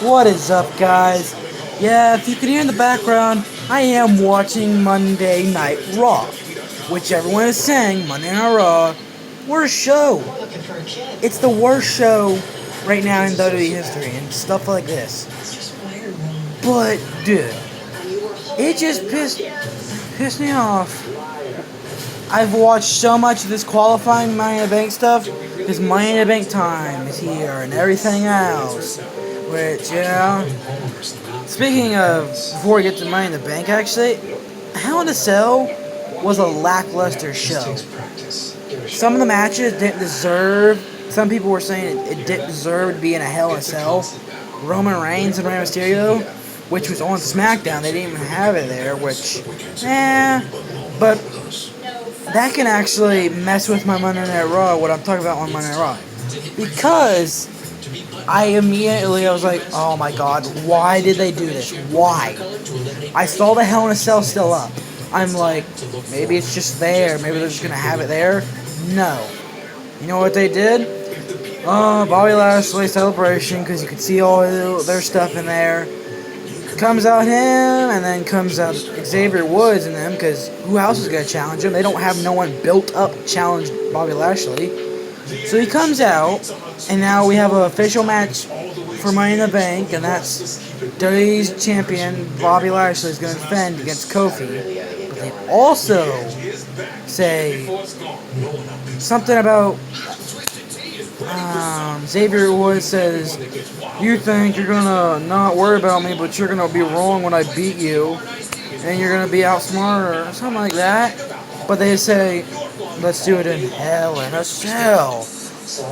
What is up, guys? Yeah, if you can hear in the background, I am watching Monday Night Raw, which everyone is saying, Monday Night Raw, worst show. It's the worst show right now in WWE history and stuff like this. But, dude, it just pissed me off. I've watched so much of this qualifying Money in the Bank stuff because Money in the Bank time is here and everything else. Which, speaking of, before we get to Money in the Bank, actually, Hell in a Cell was a lackluster show. Some of the matches didn't deserve, some people were saying it didn't deserve to be in a Hell in a Cell. Roman Reigns and Rey Mysterio, which was on SmackDown, they didn't even have it there, which, but that can actually mess with my Monday Night Raw, what I'm talking about on Monday Night Raw. Because I was like, oh my god, why did they do this? Why? I saw the Hell in a Cell still up. I'm like, maybe it's just there. Maybe they're just going to have it there. No. You know what they did? Bobby Lashley celebration, because you can see all their stuff in there. Comes out him, and then comes out Xavier Woods and them, because who else is going to challenge him? They don't have no one built up to challenge Bobby Lashley. So he comes out, and now we have an official match for Money in the Bank, and that's WWE's champion, Bobby Lashley, is going to defend against Kofi. But they also say something about Xavier Woods says, you think you're going to not worry about me, but you're going to be wrong when I beat you, and you're going to be outsmarted, or something like that. But they say, let's do it in Hell in a Cell.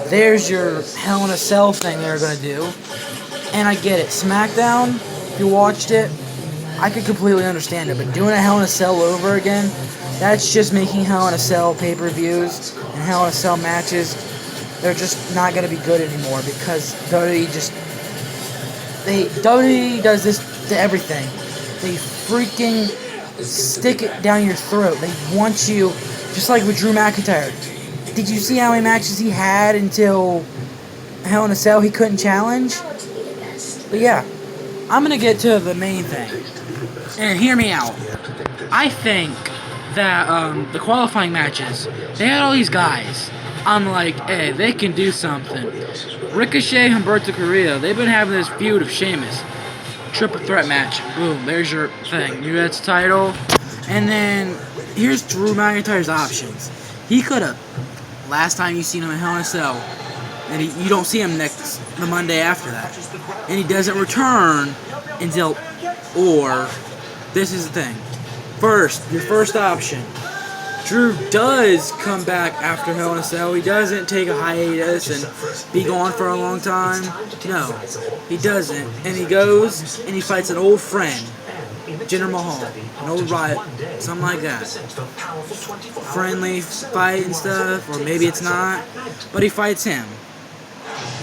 There's your Hell in a Cell thing they're going to do. And I get it. SmackDown, if you watched it, I could completely understand it. But doing a Hell in a Cell over again, that's just making Hell in a Cell pay-per-views and Hell in a Cell matches, they're just not going to be good anymore because WWE does this to everything. They freaking stick it down your throat. They want you, just like with Drew McIntyre. Did you see how many matches he had until Hell in a Cell he couldn't challenge? But yeah, I'm going to get to the main thing. And hear me out. I think that the qualifying matches, they had all these guys. I'm like, hey, they can do something. Ricochet, Humberto Carrillo, they've been having this feud of Sheamus. Triple threat match. Boom, there's your thing. U.S. title. And then, here's Drew McIntyre's options. He could have, last time you seen him in Hell in a Cell, and you don't see him the Monday after that. And he doesn't return until, or, this is the thing. First, your first option. Drew does come back after Hell in a Cell. He doesn't take a hiatus and be gone for a long time. No, he doesn't. And he goes and he fights an old friend, Jinder Mahal, an old rival, something like that. Friendly fight and stuff, or maybe it's not, but he fights him.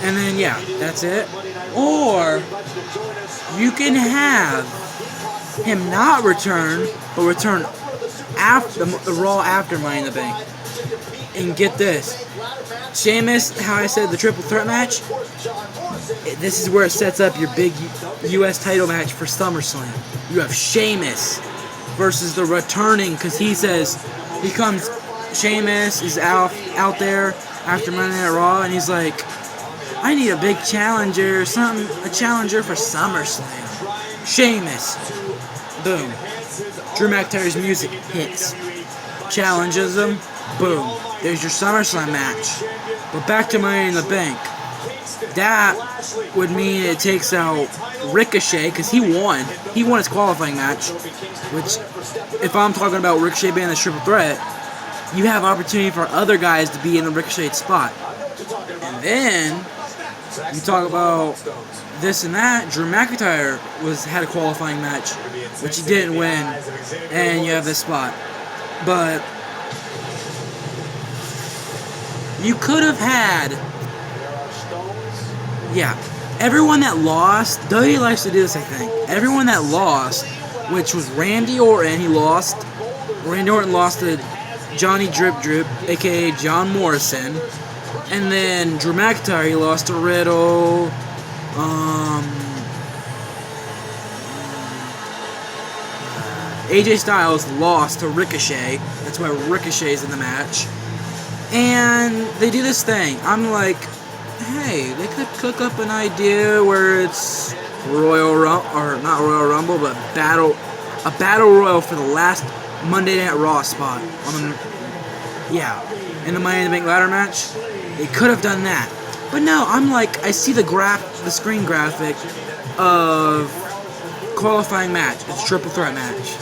And then, yeah, that's it. Or you can have him not return, but return after the Raw after Money in the Bank. And get this, Sheamus, how I said the triple threat match, this is where it sets up your big U.S. title match for SummerSlam. You have Sheamus versus the returning, because he says, Sheamus is out there after Monday Night Raw, and he's like, I need a big challenger, a challenger for SummerSlam. Sheamus. Boom. Drew McIntyre's music hits. Challenges him. Boom. There's your SummerSlam match. But back to Money in the Bank. That would mean it takes out Ricochet, because he won. He won his qualifying match. Which, if I'm talking about Ricochet being the triple threat, you have opportunity for other guys to be in the Ricochet spot. And then, you talk about this and that. Drew McIntyre had a qualifying match, which he didn't win, and you have this spot. But you could have had, everyone that lost, WWE likes to do this, I think. Everyone that lost, which was Randy Orton, Randy Orton lost to Johnny Drip Drip, aka John Morrison. And then Drew McIntyre, he lost to Riddle, AJ Styles lost to Ricochet. That's why Ricochet's in the match. And they do this thing. I'm like, hey, they could cook up an idea where it's not Royal Rumble, but a battle royal for the last Monday Night Raw spot in the Money in the Bank ladder match. They could have done that, but no. I'm like, I see the screen graphic of qualifying match. It's a triple threat match,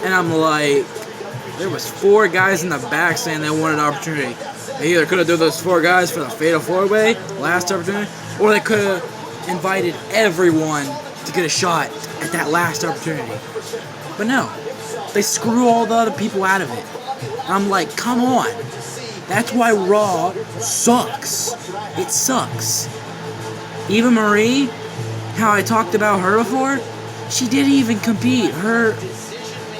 and I'm like, there was 4 guys in the back saying they wanted an opportunity. They either could have done those 4 guys for the Fatal 4-Way, last opportunity, or they could have invited everyone to get a shot at that last opportunity. But no, they screw all the other people out of it. And I'm like, come on. That's why Raw sucks. It sucks. Eva Marie, how I talked about her before, she didn't even compete.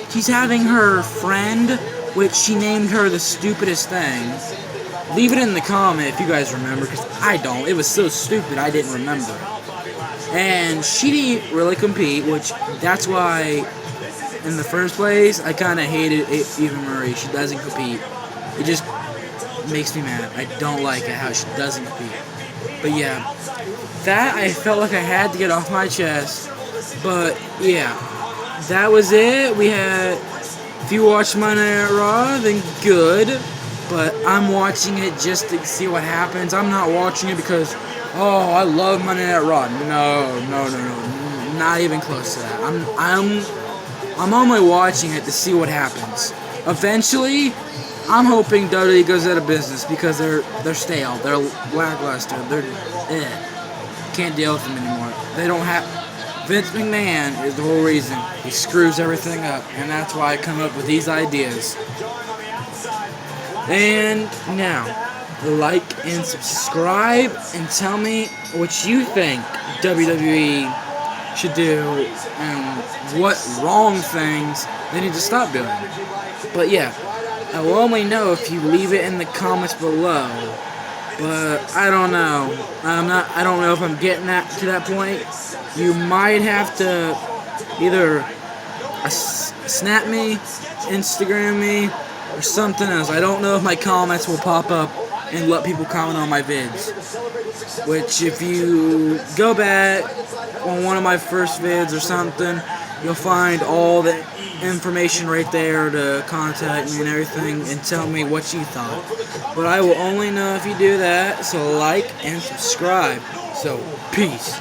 She's having her friend, which she named her the stupidest thing. Leave it in the comment if you guys remember, because I don't. It was so stupid I didn't remember. And she didn't really compete, which that's why, in the first place, I kind of hated Eva Marie. She doesn't compete. It just makes me mad. I don't like it how she doesn't compete. But yeah, that I felt like I had to get off my chest. But yeah, that was it. If you watch Monday Night Raw, then good. But I'm watching it just to see what happens. I'm not watching it because, oh, I love Monday Night Raw. No. Not even close to that. I'm only watching it to see what happens. Eventually, I'm hoping WWE goes out of business because they're stale. They're lackluster. Can't deal with them anymore. They don't have... Vince McMahon is the whole reason. He screws everything up, and that's why I come up with these ideas. And now, like and subscribe and tell me what you think WWE should do and what wrong things they need to stop doing. But yeah, I will only know if you leave it in the comments below. But I don't know. I don't know if I'm getting to that point. You might have to either snap me, Instagram me, or something else. I don't know if my comments will pop up and let people comment on my vids. Which, if you go back on one of my first vids or something, you'll find all the information right there to contact me and everything and tell me what you thought. But I will only know if you do that, so like and subscribe. So, peace.